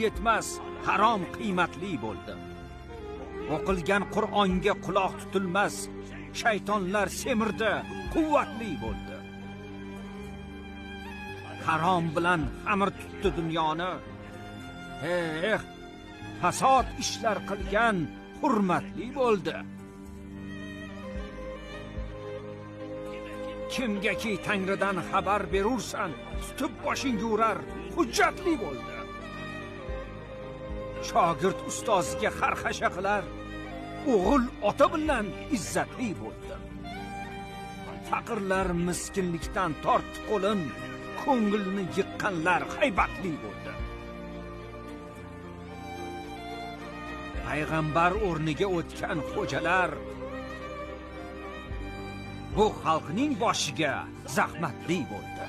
yetmas harom qiymatli bo'ldi. O'qilgan Qur'onga quloq tutilmas shaytonlar semirdi, quvvatli bo'ldi. Harom bilan xamir tutdi dunyoni. Fasod ishlar qilgan hurmatli bo'ldi. Kimgaki Tangridan xabar berursan, tutib boshingga urar, hujjatli bo'ldi. Shogird ustoziga xarxasha qilar, o'g'il ota bilan izzatli bo'ldi. Faqirlar miskinlikdan tortdi qo'lin, ko'ngilni yiqqanlar haybatli bo'ldi. Payg'ambar o'rniga o'tgan xo'jalar bu xalqning boshiga zahmatli bo'ldi.